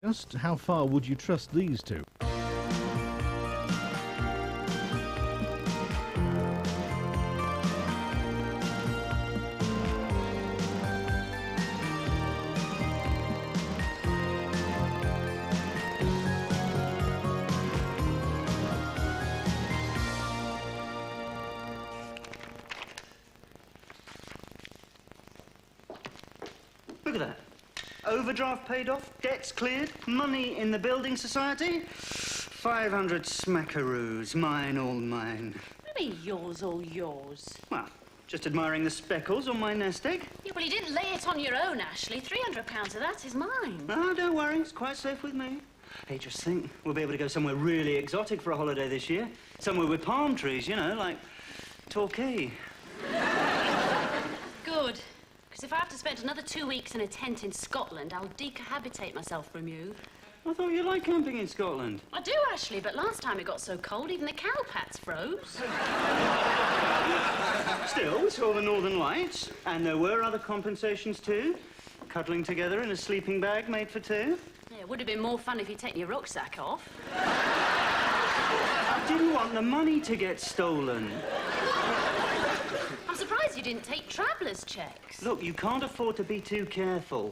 Just how far would you trust these two? Look at that. Overdraft paid off, debts cleared, money in the building society. 500 smackaroos, mine, all mine. What do you mean, yours, all yours? Well, just admiring the speckles on my nest egg. Yeah, well, you didn't lay it on your own, Ashley. £300 of that is mine. Oh, don't worry, it's quite safe with me. Hey, just think, we'll be able to go somewhere really exotic for a holiday this year. Somewhere with palm trees, you know, like Torquay. Good. Because if I have to spend another 2 weeks in a tent in Scotland, I'll decohabitate myself from you. I thought you liked camping in Scotland. I do, Ashley, but last time it got so cold, even the cowpats froze. Still, we saw the Northern Lights, and there were other compensations too. Cuddling together in a sleeping bag made for two. Yeah, it would have been more fun if you'd taken your rucksack off. I didn't want the money to get stolen. I'm surprised you didn't take traveller's checks. Look, you can't afford to be too careful.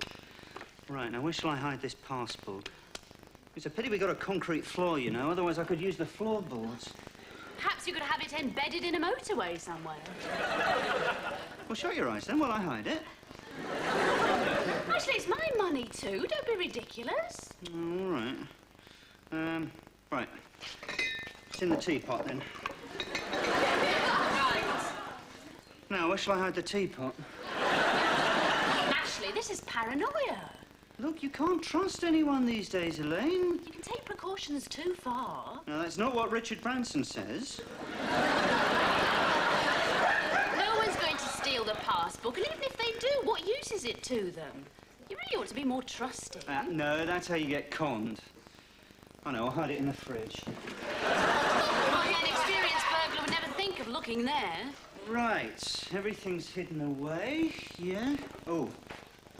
Right, now where shall I hide this passport? It's a pity we got a concrete floor, you know, otherwise I could use the floorboards. Perhaps you could have it embedded in a motorway somewhere. Well, shut your eyes then while I hide it. Actually, it's my money too. Don't be ridiculous. All right. Right. It's in the teapot then. Right. Now, where shall I hide the teapot? Ashley, this is paranoia. Look, you can't trust anyone these days, Elaine. You can take precautions too far. No, that's not what Richard Branson says. No one's going to steal the passbook, and even if they do, what use is it to them? You really ought to be more trusting. No, that's how you get conned. I know, I'll hide it in the fridge. Well, yeah, an experienced burglar would never think of looking there. Right, everything's hidden away, yeah? Oh,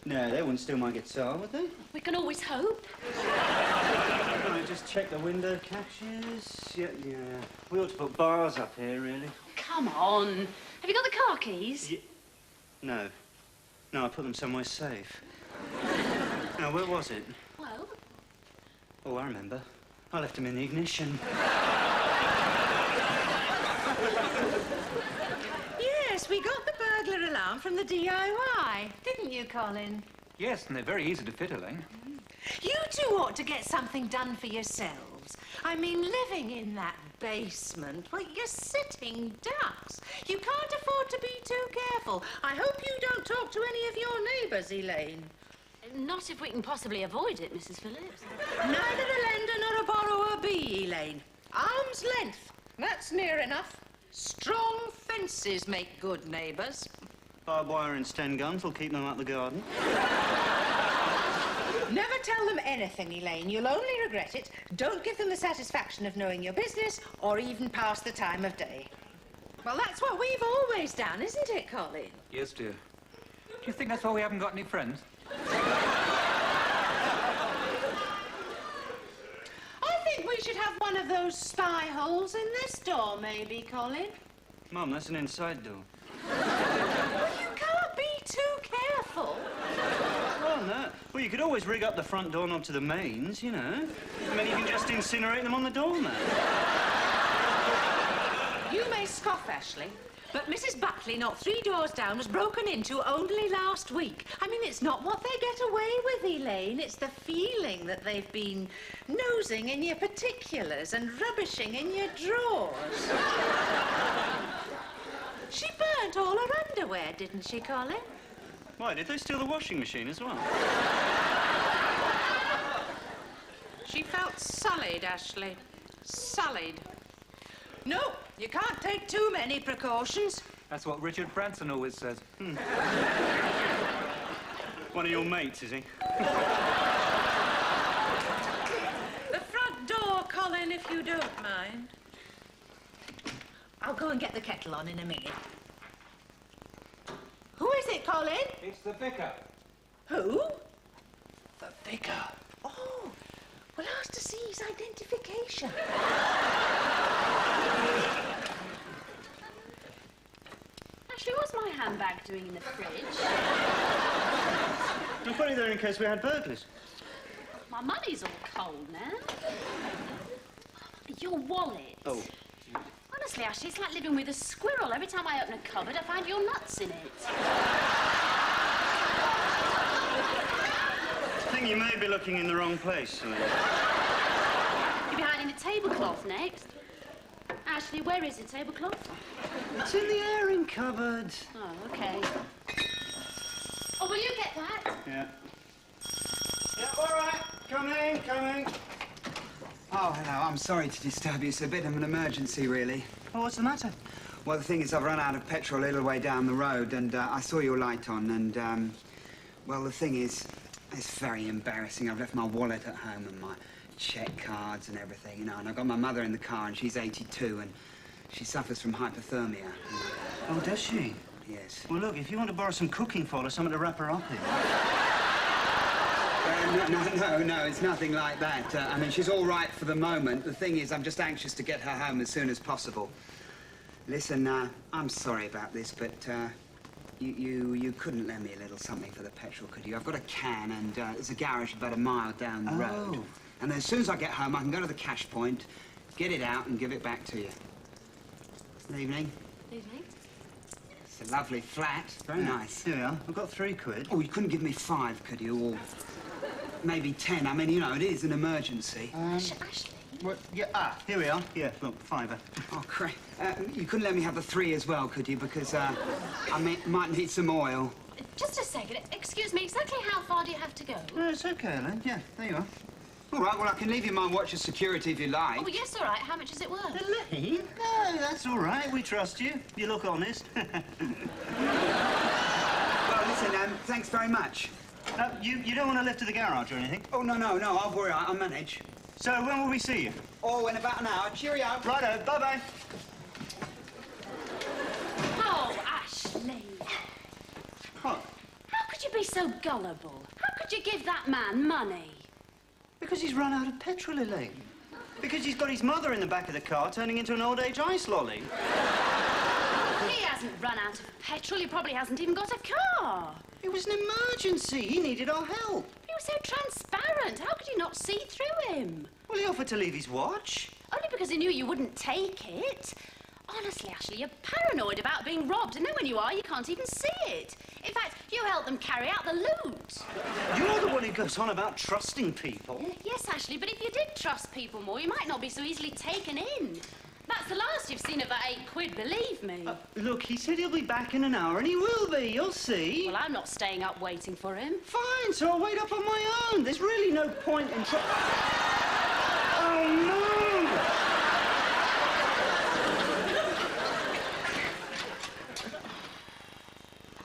no, they wouldn't steal my guitar, would they? We can always hope. Right, just check the window catches. Yeah. We ought to put bars up here, really. Come on. Have you got the car keys? No. No, I put them somewhere safe. Now, where was it? Well? Oh, I remember. I left them in the ignition. Yes, we got the burglar alarm from the DIY, didn't you, Colin? Yes, and they're very easy to fit, Elaine. You two ought to get something done for yourselves. I mean, living in that basement, well, you're sitting ducks. You can't afford to be too careful. I hope you don't talk to any of your neighbours, Elaine. Not if we can possibly avoid it, Mrs. Phillips. Neither a lender nor a borrower be, Elaine. Arm's length, that's near enough. Strong fences make good neighbours. Barbed wire and Sten guns will keep them up the garden. Never tell them anything, Elaine. You'll only regret it. Don't give them the satisfaction of knowing your business or even pass the time of day. Well, that's what we've always done, isn't it, Colin? Yes, dear. Do you think that's why we haven't got any friends? I think we should have one of those spy holes in this door, maybe, Colin. Mum, that's an inside door. Well, you can't be too careful. Oh, no. Well, you could always rig up the front doorknob to the mains, you know. And then you can just incinerate them on the doormat. You may scoff, Ashley, but Mrs. Buckley, not 3 doors down, was broken into only last week. I mean, it's not what they get away with, Elaine. It's the feeling that they've been nosing in your particulars and rubbishing in your drawers. She burnt all her underwear, didn't she, Colin? Why, did they steal the washing machine as well? She felt sullied, Ashley. Sullied. No, you can't take too many precautions. That's what Richard Branson always says. One of your mates, is he? The front door, Colin, if you don't mind. I'll go and get the kettle on in a minute. Who is it, Colin? It's the vicar. Who? The vicar. Oh, Well, ask to see his identification. Ashley, what's my handbag doing in the fridge? I put it there in case we had burglars. My money's all cold now. Your wallet. Oh. Honestly, Ashley, it's like living with a squirrel. Every time I open a cupboard, I find your nuts in it. I think you may be looking in the wrong place, Celine. You'll be hiding the tablecloth next. Ashley, where is the tablecloth? It's in the airing cupboard. Oh, OK. Oh, will you get that? Yeah. Yeah, all right. Coming. Oh, hello. I'm sorry to disturb you. It's a bit of an emergency, really. Oh, what's the matter? Well, the thing is, I've run out of petrol a little way down the road, and I saw your light on, and, well, the thing is, it's very embarrassing. I've left my wallet at home and my cheque cards and everything, you know, and I've got my mother in the car, and she's 82, and she suffers from hypothermia. Oh, does she? Yes. Well, look, if you want to borrow some cooking foil or something to wrap her up in. No, it's nothing like that. I mean, she's all right for the moment. The thing is, I'm just anxious to get her home as soon as possible. Listen, I'm sorry about this, but you couldn't lend me a little something for the petrol, could you? I've got a can, and there's a garage about a mile down the road. And then as soon as I get home, I can go to the cash point, get it out, and give it back to you. Good evening. Evening. It's a lovely flat. Very nice. Here we are. I've got £3. Oh, you couldn't give me 5, could you? Or maybe 10. I mean, you know, it is an emergency. Ashley. What? Yeah, here we are. Yeah, look, £5. Oh, great. You couldn't let me have the 3 as well, could you? Because I might need some oil. Just a second. Excuse me, exactly how far do you have to go? No, it's OK, Ellen. Yeah, there you are. All right, well, I can leave you my watch as security if you like. Oh, yes, all right. How much is it worth? Elaine? No, that's all right. We trust you. You look honest. Well, listen, thanks very much. You don't want to lift to the garage or anything? Oh, no, I'll worry. I'll manage. So when will we see you? Oh, in about an hour. Cheerio. Righto, bye-bye. Oh, Ashley. What? How could you be so gullible? How could you give that man money? Because he's run out of petrol, Elaine. Because he's got his mother in the back of the car turning into an old-age ice lolly. He hasn't run out of petrol. He probably hasn't even got a car. It was an emergency. He needed our help. He was so transparent. How could you not see through him? Well, he offered to leave his watch. Only because he knew you wouldn't take it. Honestly, Ashley, you're paranoid about being robbed, and then when you are, you can't even see it. In fact, you helped them carry out the loot. You're the one who goes on about trusting people. Yes, Ashley, but if you did trust people more, you might not be so easily taken in. That's the last you've seen of that £8, believe me. Look, he said he'll be back in an hour, and he will be. You'll see. Well, I'm not staying up waiting for him. Fine, so I'll wait up on my own. There's really no point in Oh, no!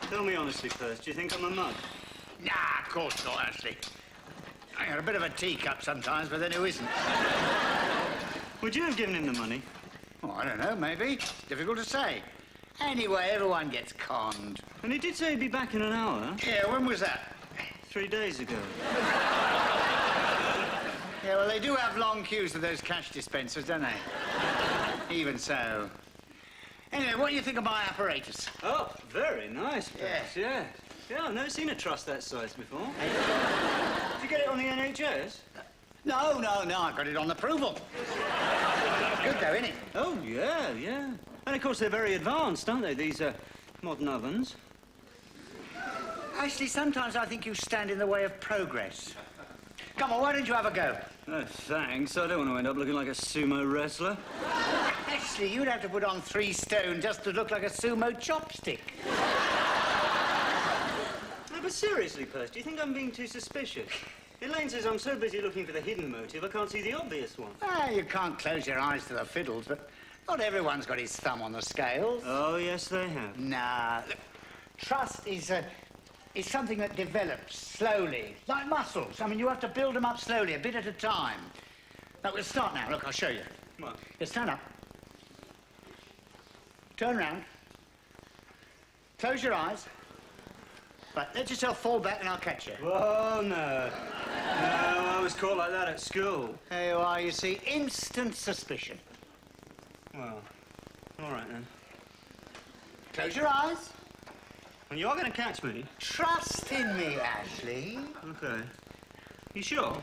Tell me honestly first, do you think I'm a mug? Nah, of course not, Ashley. I got a bit of a teacup sometimes, but then who isn't? Would you have given him the money? Oh, I don't know, maybe. Difficult to say. Anyway, everyone gets conned. And he did say he'd be back in an hour. Yeah, when was that? 3 days ago. Yeah, well, they do have long queues for those cash dispensers, don't they? Even so. Anyway, what do you think of my apparatus? Oh, very nice place, yeah. Yeah, I've never seen a trust that size before. Did you get it on the NHS? No, I got it on approval. Good though, isn't it? Oh, yeah, yeah. And of course they're very advanced, aren't they, these modern ovens? Actually, sometimes I think you stand in the way of progress. Come on, why don't you have a go? Oh, thanks. I don't want to end up looking like a sumo wrestler. Actually, you'd have to put on 3 stone just to look like a sumo chopstick. No, but seriously, Perce, do you think I'm being too suspicious? Elaine says I'm so busy looking for the hidden motive, I can't see the obvious one. Ah, you can't close your eyes to the fiddles, but not everyone's got his thumb on the scales. Oh, yes, they have. Nah, look, trust is something that develops slowly, like muscles. I mean, you have to build them up slowly, a bit at a time. Now, we'll start now. Look, I'll show you. What? You stand up. Turn round. Close your eyes. Right, let yourself fall back and I'll catch you. Oh, no. No, I was was caught like that at school. There you are, you see. Instant suspicion. Well, all right then. Close your eyes. Well, you are going to catch me. Trust in me, Ashley. Okay. You sure?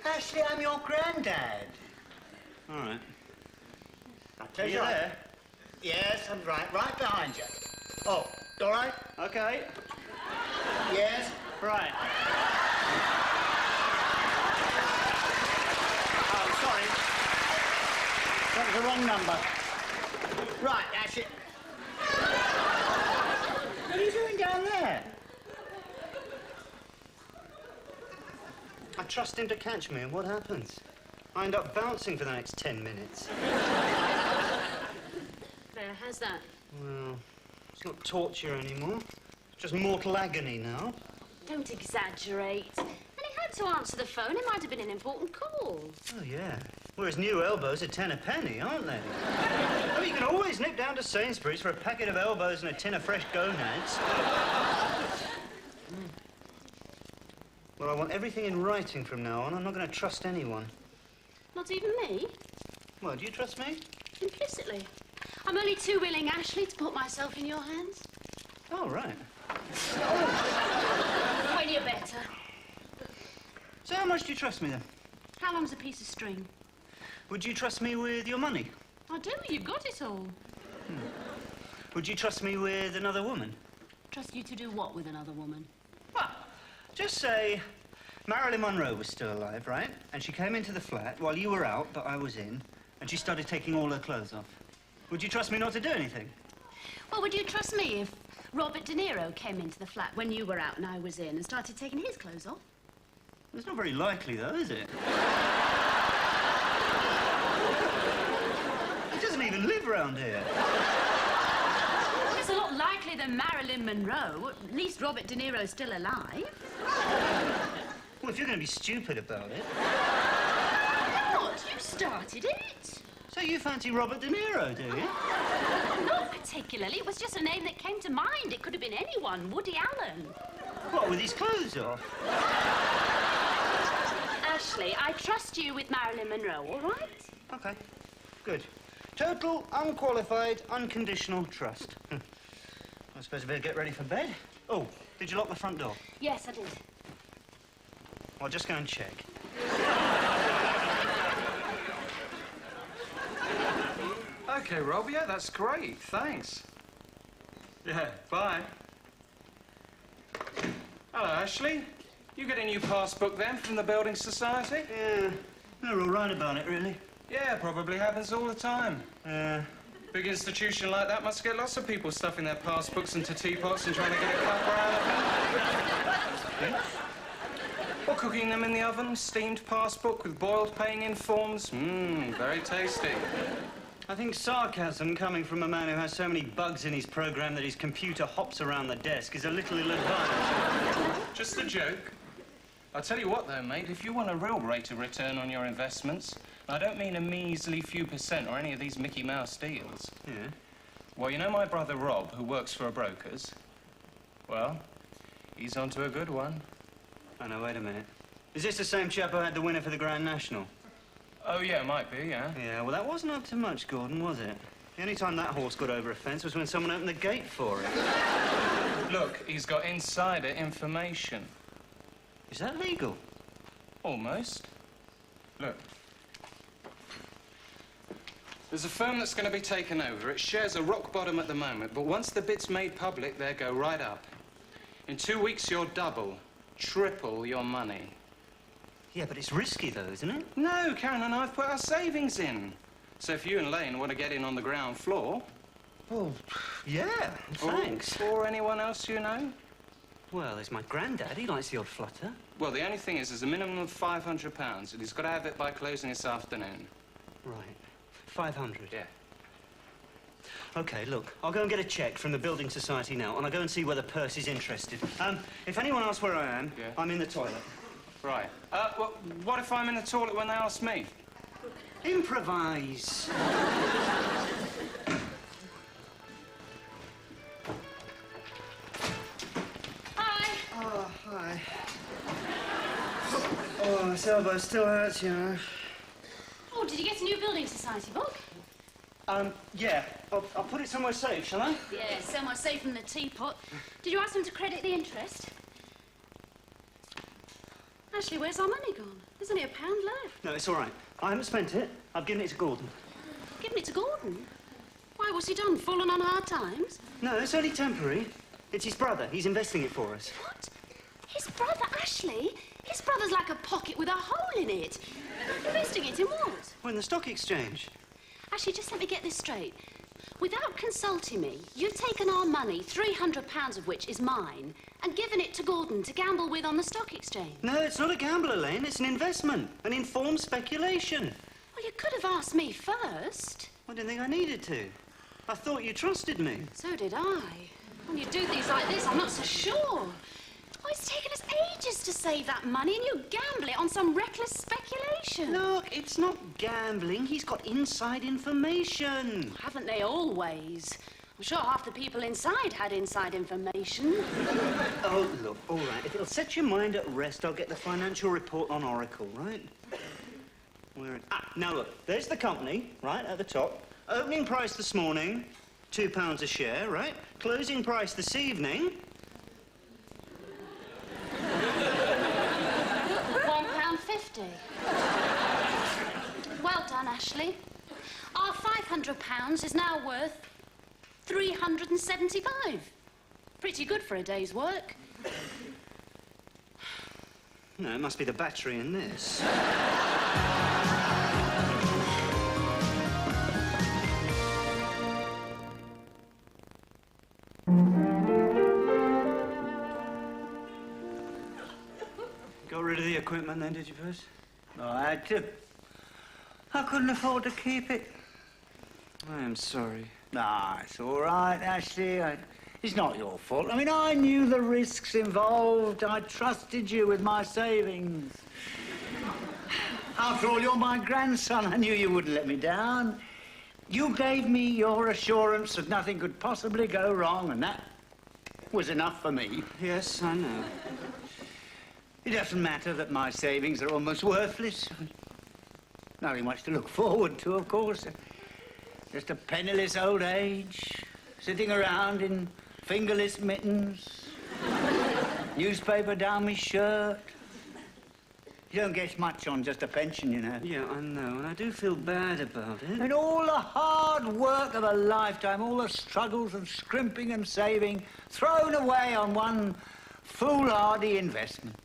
Ashley, I'm your granddad. All right. Now, close You your eyes. there? Yes, I'm right behind you. Oh, all right? Okay. Yes. Right. Oh, sorry. That was the wrong number. Right, Ashley. What are you doing down there? I trust him to catch me, and what happens? I end up bouncing for the next 10 minutes. There, how's that? Well, it's not torture anymore. It's just mortal agony now. Don't exaggerate. And he had to answer the phone. It might have been an important call. Oh, yeah. Whereas new elbows are 10 a penny, aren't they? Oh, you can always nip down to Sainsbury's for a packet of elbows and a tin of fresh gonads. Well, I want everything in writing from now on. I'm not going to trust anyone. Not even me? Well, do you trust me? Implicitly. I'm only too willing, Ashley, to put myself in your hands. Oh, right. When you're better. So how much do you trust me, then? How long's a piece of string? Would you trust me with your money? I do. You've got it all. Would you trust me with another woman? Trust you to do what with another woman? Well, just say Marilyn Monroe was still alive, right? And she came into the flat while you were out, but I was in, and she started taking all her clothes off. Would you trust me not to do anything? Well, would you trust me if Robert De Niro came into the flat when you were out and I was in and started taking his clothes off? It's not very likely, though, is it? He doesn't even live around here. It's a lot likelier than Marilyn Monroe. At least Robert De Niro's still alive. Well, if you're going to be stupid about it. What? You started it? So you fancy Robert De Niro, do you? Not particularly. It was just a name that came to mind. It could have been anyone. Woody Allen. What, with his clothes off? Ashley, I trust you with Marilyn Monroe, all right? Okay, good. Total, unqualified, unconditional trust. I suppose I better get ready for bed. Oh, did you lock the front door? Yes, I did. I'll just go and check. Okay, Rob, yeah, that's great. Thanks. Yeah, bye. Hello, Ashley. You get a new passbook then from the Building Society? Yeah, they're all right about it, really. Yeah, probably happens all the time. Big institution like that must get lots of people stuffing their passbooks into teapots and trying to get a cup out of them. Or cooking them in the oven, steamed passbook with boiled paying in forms. Very tasty. I think sarcasm coming from a man who has so many bugs in his program that his computer hops around the desk is a little ill-advised. Just a joke. I'll tell you what, though, mate, if you want a real rate of return on your investments, and I don't mean a measly few percent or any of these Mickey Mouse deals. Yeah? Well, you know my brother Rob, who works for a broker's? Well, he's onto a good one. Oh, no, wait a minute. Is this the same chap who had the winner for the Grand National? Oh, yeah, might be, yeah. Yeah, well, that wasn't up to much, Gordon, was it? The only time that horse got over a fence was when someone opened the gate for it. Look, he's got insider information. Is that legal? Almost. Look. There's a firm that's going to be taken over. Its shares are rock bottom at the moment, but once the bid's made public, they go right up. In 2 weeks, you'll double, triple your money. Yeah, but it's risky, though, isn't it? No, Karen and I've put our savings in. So if you and Lane want to get in on the ground floor... Well, yeah, thanks. Or anyone else you know? Well, there's my granddad. He likes the odd flutter. Well, the only thing is there's a minimum of £500, and he's got to have it by closing this afternoon. Right. 500? Yeah. OK, look, I'll go and get a cheque from the Building Society now, and I'll go and see whether Perce is interested. If anyone asks where I am, Yeah. I'm in the toilet. Right. Well, what if I'm in the toilet when they ask me? Improvise. Hi. Oh, hi. Oh, this elbow still hurts, you know. Oh, did you get a new building society book? Yeah. I'll put it somewhere safe, shall I? Yeah, somewhere safe from the teapot. Did you ask them to credit the interest? Ashley, where's our money gone? There's only £1 left. No, it's all right. I haven't spent it. I've given it to Gordon. Given it to Gordon? Why, what's he done? Fallen on hard times? No, it's only temporary. It's his brother. He's investing it for us. What? His brother, Ashley? His brother's like a pocket with a hole in it. Investing it in what? Well, in the stock exchange. Ashley, just let me get this straight. Without consulting me, you've taken our money, £300 of which is mine, and given it to Gordon to gamble with on the stock exchange. No, it's not a gamble, Elaine. It's an investment. An informed speculation. Well, you could have asked me first. I didn't think I needed to. I thought you trusted me. So did I. When you do things like this, I'm not so sure. Oh, it's taken us ages to save that money, and you gamble it on some reckless speculation. Look, it's not gambling. He's got inside information. Haven't they always? I'm sure half the people inside had inside information. Oh, look, all right. If it'll set your mind at rest, I'll get the financial report on Oracle, right? Now look, there's the company, right, at the top. Opening price this morning, £2 a share, right? Closing price this evening... £1.50. Well done, Ashley. Our £500 is now worth £375. Pretty good for a day's work. No, it must be the battery in this. Got rid of the equipment then, did you, Bruce? I had to. I couldn't afford to keep it. I am sorry. Nah, it's all right, Ashley. It's not your fault. I mean, I knew the risks involved. I trusted you with my savings. After all, you're my grandson. I knew you wouldn't let me down. You gave me your assurance that nothing could possibly go wrong, and that was enough for me. Yes, I know. It doesn't matter that my savings are almost worthless. Nothing much to look forward to, of course. Just a penniless old age, sitting around in fingerless mittens, newspaper down my shirt. You don't get much on just a pension, you know. Yeah, I know, and I do feel bad about it. And all the hard work of a lifetime, all the struggles and scrimping and saving, thrown away on one foolhardy investment.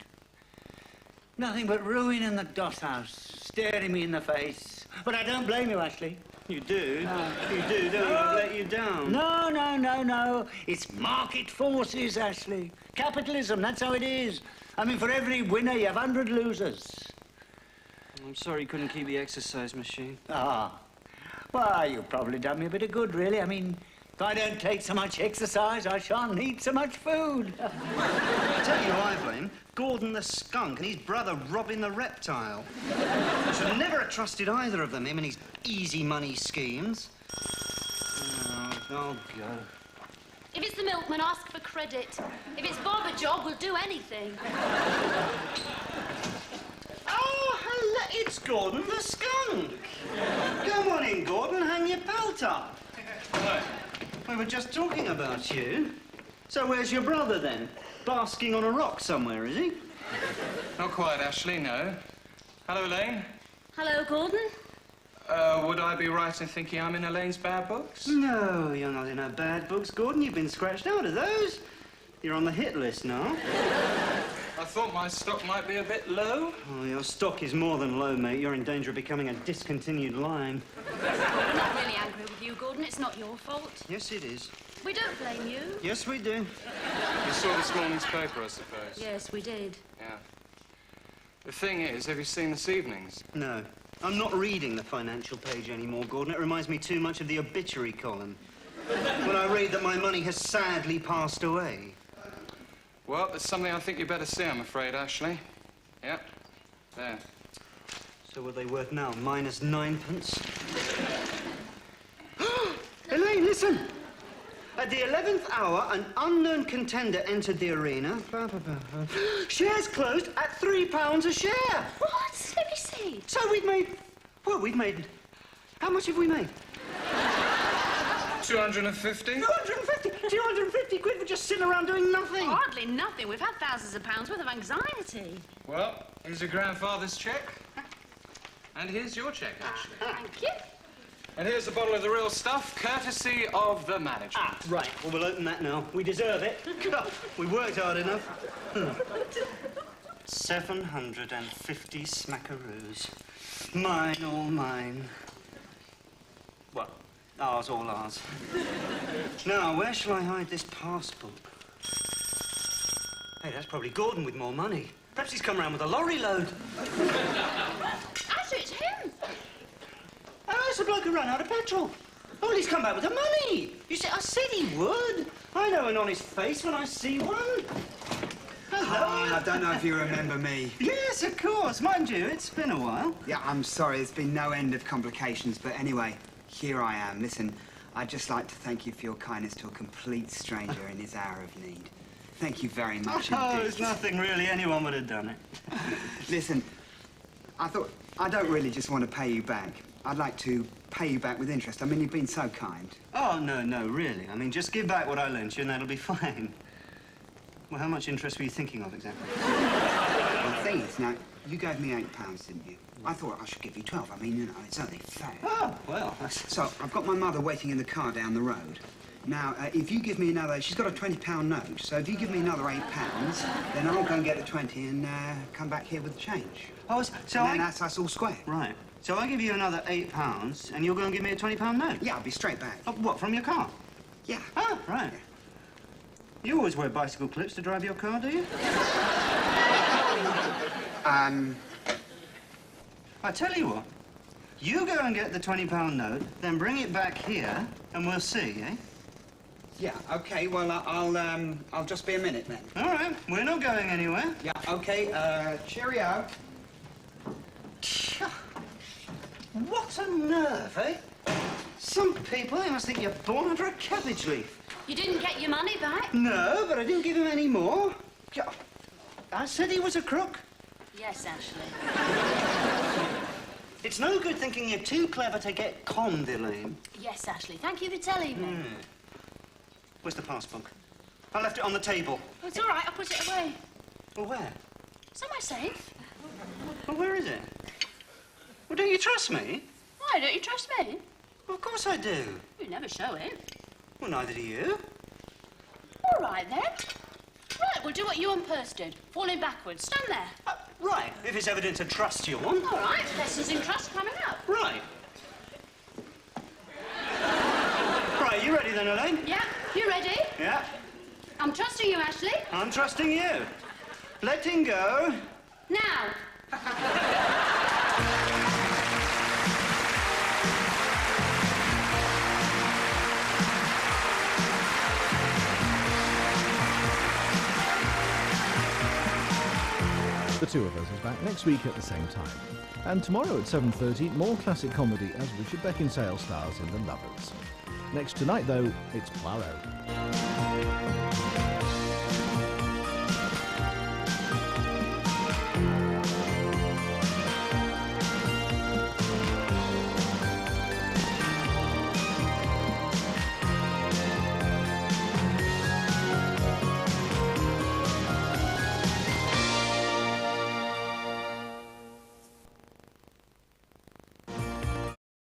Nothing but ruin in the dosshouse, staring me in the face. But I don't blame you, Ashley. You do? You do, don't you? I've let you down. No. It's market forces, Ashley. Capitalism, that's how it is. I mean, for every winner, you have 100 losers. I'm sorry you couldn't keep the exercise machine. Ah. Well, you've probably done me a bit of good, really. I mean, if I don't take so much exercise, I shan't eat so much food. I tell you who I blame. Gordon the skunk and his brother Robin the reptile. I should have never have trusted either of them, him and his easy money schemes. Oh, I'll go. If it's the milkman, ask for credit. If it's Bob a job, we'll do anything. Oh, hello, it's Gordon the skunk. Come on in, Gordon, hang your belt up. We were just talking about you. So where's your brother, then? Basking on a rock somewhere, is he? Not quite, Ashley, no. Hello, Elaine. Hello, Gordon. Would I be right in thinking I'm in Elaine's bad books? No, you're not in her bad books, Gordon. You've been scratched out of those. You're on the hit list now. I thought my stock might be a bit low. Oh, your stock is more than low, mate. You're in danger of becoming a discontinued line. I'm not really angry with you, Gordon. It's not your fault. Yes, it is. We don't blame you. Yes, we do. You saw this morning's paper, I suppose. Yes, we did. Yeah. The thing is, have you seen this evening's? No. I'm not reading the financial page anymore, Gordon. It reminds me too much of the obituary column. When I read that my money has sadly passed away. Well, there's something I think you better see, I'm afraid, Ashley. Yep. There. So what are they worth now? Minus 9 pence? Elaine, listen! At the 11th hour, an unknown contender entered the arena. Blah, blah, blah, blah. Shares closed at £3 a share. What? Let me see. So we've made... Well, we've made... How much have we made? 250? 250 quid for just sitting around doing nothing. Hardly nothing. We've had thousands of pounds worth of anxiety. Well, here's your grandfather's cheque. And here's your cheque, actually. Thank you. And here's a bottle of the real stuff, courtesy of the management. Ah, right. Well, we'll open that now. We deserve it. We worked hard enough. 750 smackaroos. Mine, all mine. Well, ours, all ours. Now, where shall I hide this passbook? Hey, that's probably Gordon with more money. Perhaps he's come round with a lorry load. Actually, it's him. Oh, it's the bloke who ran out of petrol. Oh, well, he's come back with the money. You see, I said he would. I know an honest face when I see one. Hello. Hi, I don't know if you remember me. Yes, of course. Mind you, it's been a while. Yeah, I'm sorry, there's been no end of complications, but anyway, here I am. Listen, I'd just like to thank you for your kindness to a complete stranger in his hour of need. Thank you very much Oh, indeed. it's nothing really. Anyone would have done it. Listen, I don't really just want to pay you back. I'd like to pay you back with interest. I mean, you've been so kind. Oh, no, really. I mean, just give back what I lent you and that'll be fine. Well, how much interest were you thinking of exactly? Well, the thing is, now, you gave me £8, didn't you? I thought I should give you 12. I mean, you know, it's only fair. Oh, well, that's... So, I've got my mother waiting in the car down the road. Now, if you give me another... She's got a £20 note, so if you give me another £8, then I'll go and get the 20 and come back here with the change. Oh, so and then that's us all square. Right. So I give you another £8 and you'll go and give me a £20 note? Yeah, I'll be straight back. Oh, what, from your car? Yeah. Oh, right. Yeah. You always wear bicycle clips to drive your car, do you? I tell you what. You go and get the £20 note, then bring it back here, and we'll see, eh? Yeah, OK, well, I'll just be a minute then. All right, we're not going anywhere. Yeah, OK, cheerio. What a nerve, eh? Some people, they must think you're born under a cabbage leaf. You didn't get your money back? No, but I didn't give him any more. I said he was a crook. Yes, Ashley. It's no good thinking you're too clever to get conned, Elaine. Yes, Ashley. Thank you for telling me. Where's the passbook? I left it on the table. Oh, it's all right. I'll put it away. Well, where? Somewhere safe. Well, where is it? Well, don't you trust me? Why don't you trust me? Well, of course I do. You never show it. Well, neither do you. All right, then. Right, we'll do what you and Perce did. Falling backwards. Stand there. Right, if it's evidence of trust you want. All right, lessons in trust coming up. Right. Right, you ready then, Elaine? Yeah, you ready? Yeah. I'm trusting you, Ashley. I'm trusting you. Letting go. Now. The Two of Us is back next week at the same time. And tomorrow at 7:30, more classic comedy as Richard Beckinsale stars in The Lovers. Next tonight, though, it's Poirot.